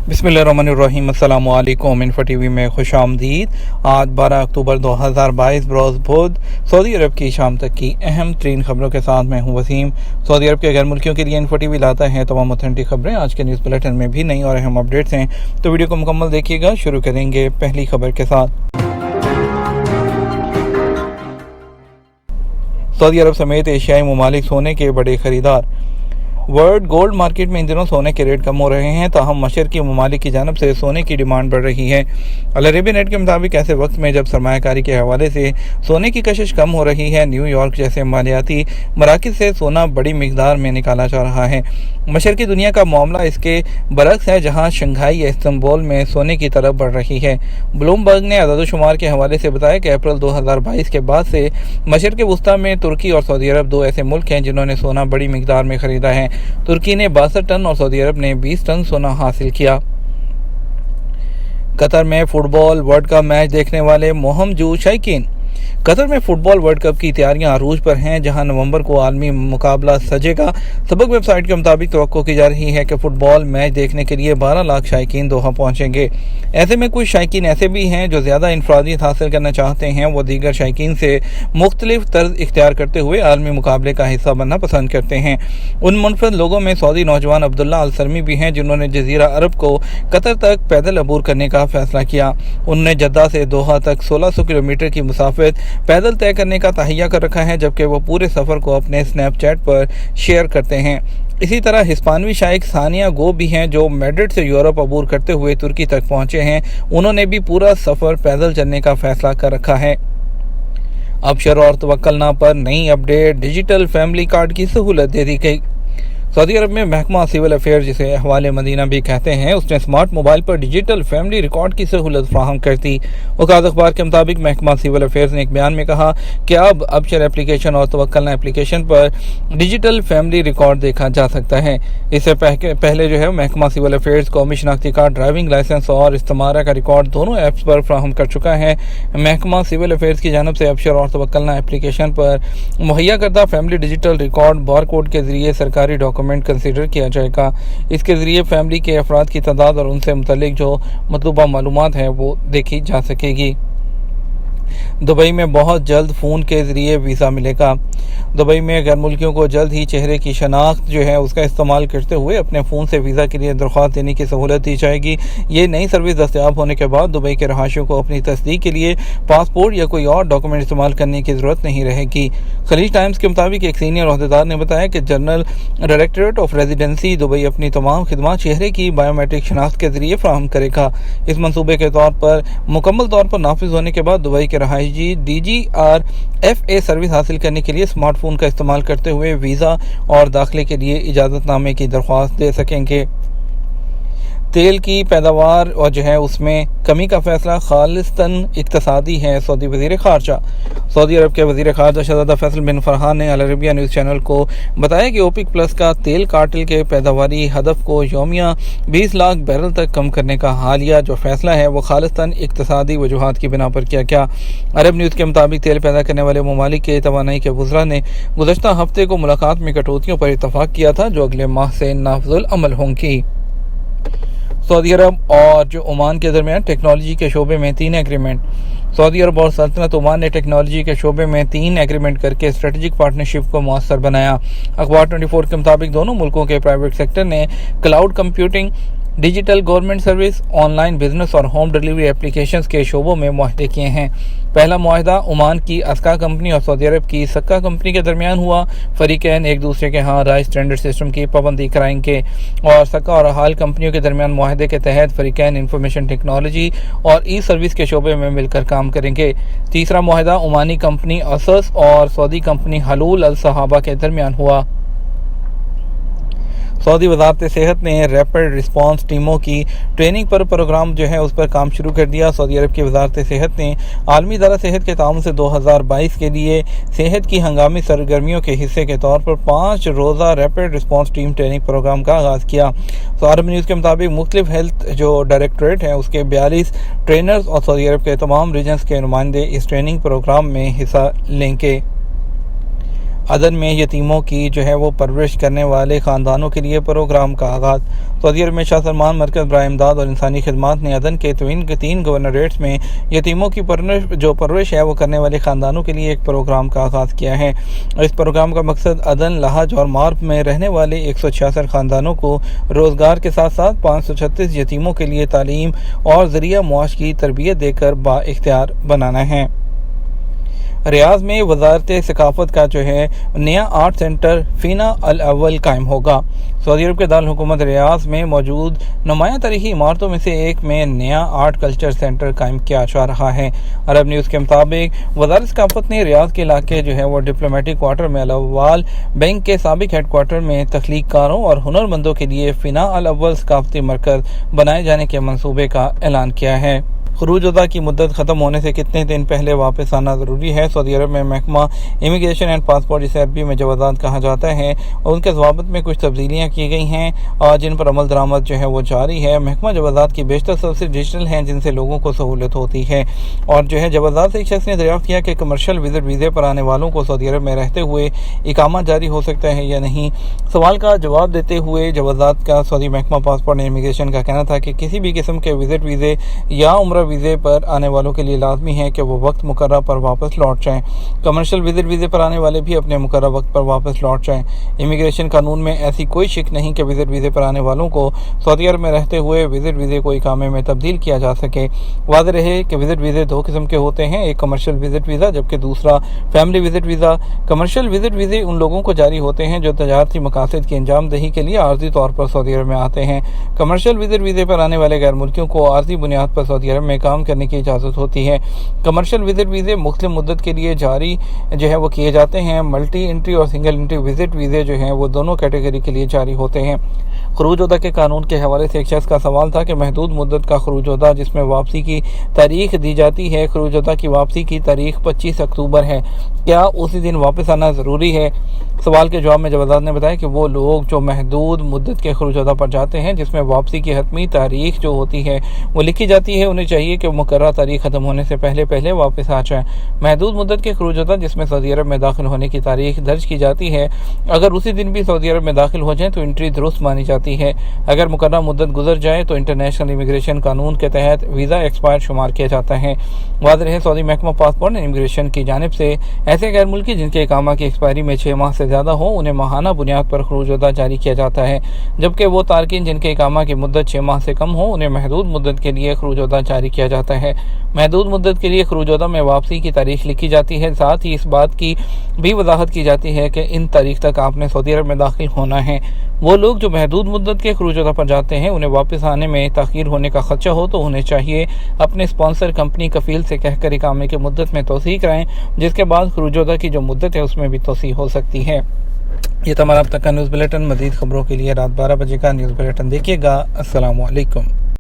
बिस्मिल्लाहिर्रहमानिर्रहीम। अस्सलाम वालेकुम। इन्फो टीवी में खुश आमदीद। आज 12 अक्टूबर 2022 रोज़ बुध सऊदी अरब की शाम तक की अहम तरीन खबरों के साथ मैं हूं वसीम। सऊदी अरब के गैर मुल्कियों के लिए इन्फो टीवी लाता है तमाम ऑथेंटिक खबरें। आज के न्यूज़ बुलेटिन में भी नई और अहम अपडेट्स हैं, तो वीडियो को मुकम्मल देखिएगा। शुरू करेंगे पहली खबर के साथ। सऊदी अरब समेत एशियाई ममालिक सोने के बड़े खरीदार। वर्ल्ड गोल्ड मार्केट में इन दिनों सोने के रेट कम हो रहे हैं, ताहम मशरकी ममालिक की जानब से सोने की डिमांड बढ़ रही है। अल अरेबिया नेट के मुताबिक ऐसे वक्त में जब सरमायाकारी के हवाले से सोने की कशिश कम हो रही है, न्यूयॉर्क जैसे मालियाती मराकज़ से सोना बड़ी मिकदार में निकाला जा रहा है। मशरकी दुनिया का मामला इसके बरक्स है, जहाँ शंघाई या इस्तांबुल में सोने की तरफ बढ़ रही है। ब्लूमबर्ग ने अदद-ओ-शुमार के हवाले से बताया कि अप्रैल 2022 के बाद से मशरक़ वुस्ता में तुर्की और सऊदी अरब दो ऐसे मुल्क हैं जिन्होंने सोना बड़ी मिकदार में खरीदा है। तुर्की ने 62 टन और सऊदी अरब ने 20 टन सोना हासिल किया। कतर में फुटबॉल वर्ल्ड कप मैच देखने वाले मोहमजू शौकीन। कतर में फुटबॉल वर्ल्ड कप की तैयारियां अरूज पर हैं, जहां नवंबर को आलमी मुकाबला सजेगा। सबक वेबसाइट के मुताबिक तवक्को की जा रही है कि फुटबॉल मैच देखने के लिए 12 लाख शायकीन दोहा पहुंचेंगे। ऐसे में कुछ शायकीन ऐसे भी हैं जो ज़्यादा इनफरादियत हासिल करना चाहते हैं। वो दीगर शायकीन से मुख्तलिफ तर्ज इख्तियार करते हुए आलमी मुकाबले का हिस्सा बनना पसंद करते हैं। उन मुनफरद लोगों में सऊदी नौजवान अब्दुल्ला अल सरमी भी हैं, जिन्होंने जजीरा अरब को कतर तक पैदल अबूर करने का फैसला किया। उन्होंने जद्दा से दोहा तक 1600 किलोमीटर की मुसाफिर पैदल तय करने का तहैया कर रखा है, जबकि वो पूरे सफ़र को अपने स्नैपचैट पर शेयर करते हैं। इसी तरह हिस्पानवी शाइक सानिया गो भी हैं, जो मैड्रिड से यूरोप अबूर करते हुए तुर्की तक पहुंचे हैं। उन्होंने भी पूरा सफ़र पैदल चलने का फैसला कर रखा है। अबशर और तवक्कलना पर नई अपडेट, डिजिटल फैमिली कार्ड की सहूलत दे दी गई। सऊदी अरब में महकमा सिविल अफेयर, जिसे अहवाले मदीना भी कहते हैं, उसने स्मार्ट मोबाइल पर डिजिटल फैमिली रिकॉर्ड की सहूलत फ्राहम कर दी। औकात अखबार के मुताबिक महकमा सिविल अफेयर्स ने एक बयान में कहा कि अब अबशर एप्लीकेशन और तवक्कलना एप्लीकेशन पर डिजिटल फैमिली रिकॉर्ड देखा जा सकता है। इससे पहले जो है महकमा सिविल अफेयर्स कौमी शनाख्ती कार्ड, ड्राइविंग लाइसेंस और इस्तेमारा का रिकॉर्ड दोनों ऐप्स पर फ्राहम कर चुका है। महकमा सिविल अफेयर्स की जानब से अबशर और तवक्कलना एप्लीकेशन पर मुहैया करदा family digital record bar code के जरिए सरकारी डॉक्यूमेंट कंसीडर किया जाएगा। इसके जरिए फैमिली के अफराद की तादाद और उनसे मुतल्लिक जो मतलूबा मालूमात है वो देखी जा सकेगी। दुबई में बहुत जल्द फ़ोन के ज़रिए वीज़ा मिलेगा। दुबई में गैर मुल्कियों को जल्द ही चेहरे की शनाख्त जो है उसका इस्तेमाल करते हुए अपने फ़ोन से वीज़ा के लिए दरख्वास्त देने की सहूलत दी जाएगी। ये नई सर्विस दस्तयाब होने के बाद दुबई के रहायशियों को अपनी तस्दीक के लिए पासपोर्ट या कोई और डॉक्यूमेंट इस्तेमाल करने की ज़रूरत नहीं रहेगी। खलीज टाइम्स के मुताबिक एक सीनियर अहदेदार ने बताया कि general directorate of residency Dubai अपनी तमाम खिदमात चेहरे की बायोमेट्रिक शनाख्त के जरिए फ्राहम करेगा। इस मनसूबे के तौर पर मुकम्मल तौर पर नाफिज होने के बाद दुबई के रहायशी DGRFA सर्विस हासिल करने के लिए स्मार्टफोन का इस्तेमाल करते हुए वीज़ा और दाखिले के लिए इजाज़तनामे की दरख्वास्त दे सकेंगे। तेल की पैदावार और जो है उसमें कमी का फैसला खालिस्तन इक्तसादी है। सऊदी वज़ीर ख़ारजा। सऊदी अरब के वज़ीर ख़ारजा शहज़ादा फैसल बिन फरहान ने अल अरेबिया न्यूज़ चैनल को बताया कि ओपेक प्लस का तेल कार्टेल के पैदावारी हदफ को यौमिया 20 लाख बैरल तक कम करने का हालिया जो फैसला है वो खालिस्तन इक्तसादी वजूहात की बिना पर किया गया। अरब न्यूज़ के मुताबिक तेल पैदा करने वाले ममालिक के तवानाई के वज़रा ने गुज़श्ता हफ्ते को मुलाकात में कटौतियों पर इत्तफ़ाक़ किया था, जो अगले माह से नाफिज़ुल अमल होंगी। सऊदी अरब और जो ओमान के दरमियान टेक्नोलॉजी के शोबे में 3 एग्रीमेंट। सऊदी अरब और सल्तनत ओमान ने टेक्नोलॉजी के शोबे में 3 एग्रीमेंट करके स्ट्रेटजिक पार्टनरशिप को मौसर बनाया। अखबार 24 के मुताबिक दोनों मुल्कों के प्राइवेट सेक्टर ने cloud computing, digital government service, online business और होम डिलीवरी एप्लीकेशंस के शोबों में मुआहदे किए हैं। पहला मुआहदा ओमान की अस्का कंपनी और सऊदी अरब की सक्का कंपनी के दरमियान हुआ। फरीकैन एक दूसरे के यहाँ राइस स्टैंडर्ड सिस्टम की पाबंदी कराएंगे और सक्का और हाल कंपनियों के दरमियान मुआहदे के तहत फरीकैन इंफॉर्मेशन टेक्नोलॉजी और ई सर्विस के शोबे में मिलकर काम करेंगे। तीसरा मुआहदा ओमानी कंपनी असस और सऊदी कंपनी हलूल अल सहाबा के दरमियान हुआ। सऊदी वज़ारत सेहत ने रैपिड रिस्पांस टीमों की ट्रेनिंग पर प्रोग्राम जो है उस पर काम शुरू कर दिया। सऊदी अरब की वज़ारत सेहत ने आलमी इदारा सेहत के ताउन से 2022 के लिए सेहत की हंगामी सरगर्मियों के हिस्से के तौर पर 5 रोज़ा rapid response team training programme का आगाज़ किया। तो अरब न्यूज़ के मुताबिक मुख्तलिफ हेल्थ जो डायरेक्टरेट हैं उसके 42 ट्रेनर्स और सऊदी अरब के तमाम रीजन्स के नुमाइंदे इस ट्रेनिंग प्रोग्राम में हिस्सा लेंगे। عدن میں یتیموں کی وہ پرورش کرنے والے خاندانوں کے لیے پروگرام کا آغاز۔ سعودی عرب میں شاہ سلمان مرکز برائے امداد اور انسانی خدمات نے عدن کے 3 گورنریٹس میں یتیموں کی پرورش ہے وہ کرنے والے خاندانوں کے لیے ایک پروگرام کا آغاز کیا ہے۔ اس پروگرام کا مقصد عدن، لحج اور مارب میں رہنے والے 166 خاندانوں کو روزگار کے ساتھ ساتھ 536 یتیموں کے لیے تعلیم اور ذریعہ معاش کی تربیت دے کر بااختیار بنانا ہے۔ ریاض میں وزارت ثقافت کا نیا آرٹ سینٹر فینا الاول قائم ہوگا۔ سعودی عرب کے دارالحکومت ریاض میں موجود نمایاں تاریخی عمارتوں میں سے ایک میں نیا آرٹ کلچر سینٹر قائم کیا جا رہا ہے۔ عرب نیوز کے مطابق وزارت ثقافت نے ریاض کے علاقے ڈپلومیٹک کوارٹر میں الاول بینک کے سابق ہیڈ کوارٹر میں تخلیق کاروں اور ہنرمندوں کے لیے فینا الاول ثقافتی مرکز بنائے جانے کے منصوبے کا اعلان کیا ہے۔ خروج وطن کی مدت ختم ہونے سے کتنے دن پہلے واپس آنا ضروری ہے؟ سعودی عرب میں محکمہ امیگریشن اینڈ پاسپورٹ، جسے عربی میں جوازات کہا جاتا ہے، اور ان کے ضوابط میں کچھ تبدیلیاں کی گئی ہیں اور جن پر عمل درآمد وہ جاری ہے۔ محکمہ جوازات کی بیشتر سروسز ڈیجیٹل ہیں، جن سے لوگوں کو سہولت ہوتی ہے، اور جوازات سے ایک شخص نے دریافت کیا کہ کمرشل وزٹ ویزے پر آنے والوں کو سعودی عرب میں رہتے ہوئے اقامہ جاری ہو سکتا ہے یا نہیں۔ سوال کا جواب دیتے ہوئے جوازات کا سعودی محکمہ پاسپورٹ اینڈ امیگریشن کا کہنا تھا کہ کسی بھی قسم کے وزٹ ویزے یا عمرہ ویزے پر آنے والوں کے لیے لازمی ہے کہ وہ وقت مقررہ پر واپس لوٹ جائیں۔ کمرشل وزٹ ویزے پر آنے والے بھی اپنے مقررہ وقت پر واپس لوٹ جائیں۔ امیگریشن قانون میں ایسی کوئی شک نہیں کہ وزٹ ویزے پر آنے والوں کو سعودی عرب میں رہتے ہوئے وزٹ ویزے کو اقامے میں تبدیل کیا جا سکے۔ واضح رہے کہ وزٹ ویزے 2 قسم کے ہوتے ہیں، ایک کمرشل وزٹ ویزا جبکہ دوسرا family visit visa. Commercial visit ویزے ان لوگوں کو جاری ہوتے ہیں جو تجارتی مقاصد کی انجام دہی کے لیے عارضی طور پر سعودی عرب میں آتے ہیں۔ کمرشل وزٹ ویزے پر آنے والے غیر ملکیوں کو عارضی بنیاد پر سعودی عرب میں کام کرنے کی اجازت ہوتی ہے۔ کمرشل وزٹ ویزے مختلف مدت کے لیے جاری وہ کیے جاتے ہیں۔ ملٹی انٹری اور سنگل انٹری وزٹ ویزے وہ دونوں کیٹیگری کے لیے جاری ہوتے ہیں۔ خروج وطن کے قانون کے حوالے سے ایک شخص کا سوال تھا کہ محدود مدت کا خروج وطن جس میں واپسی کی تاریخ دی جاتی ہے، خروج وطن کی واپسی کی تاریخ 25 اکتوبر ہے، کیا اسی دن واپس آنا ضروری ہے؟ سوال کے جواب میں جوازات نے بتایا کہ وہ لوگ جو محدود مدت کے خروج وطن پر جاتے ہیں جس میں واپسی کی حتمی تاریخ جو ہوتی ہے وہ لکھی جاتی ہے، انہیں چاہیے کہ مقررہ تاریخ ختم ہونے سے پہلے واپس آ جائیں۔ محدود مدت کے خروج وطن جس میں سعودی عرب میں داخل ہونے کی تاریخ درج کی جاتی ہے، اگر اسی دن بھی سعودی عرب میں داخل ہو جائیں تو انٹری درست مانی جاتی ہے۔ اگر مقررہ مدت گزر جائے تو انٹرنیشنل امیگریشن قانون کے تحت ویزا ایکسپائر شمار کیا جاتا ہے۔ واضح رہے سعودی محکمہ پاسپورٹ اینڈ امیگریشن کی جانب سے ایسے غیر ملکی جن کے اقامہ کی ایکسپائری میں 6 ماہ سے زیادہ ہو انہیں ماہانہ بنیاد پر خروج وطن جاری کیا جاتا ہے، جبکہ وہ تارکین جن کے اقامہ کی مدت 6 ماہ سے کم ہو انہیں محدود مدت کے لیے خروج وطن جاری کیا جاتا ہے۔ محدود مدت کے لیے خروج وطن میں واپسی کی تاریخ لکھی جاتی ہے، ساتھ ہی اس بات کی بھی وضاحت کی جاتی ہے کہ ان تاریخ تک آپ نے سعودی عرب میں داخل ہونا ہے۔ وہ لوگ جو محدود مدت کے خروج وطن پر جاتے ہیں انہیں واپس آنے میں تاخیر ہونے کا خدشہ ہو تو انہیں چاہیے اپنے اسپانسر کمپنی کفیل سے کہہ کر اقامے کی مدت میں توسیع کرائیں، جس کے بعد خروج وطن کی جو مدت ہے اس میں بھی توسیع ہو سکتی ہے۔ یہ تمہارا اب تک کا نیوز بلیٹن۔ مزید خبروں کے لیے رات 12 بجے کا نیوز بلیٹن دیکھیے گا۔ السلام علیکم۔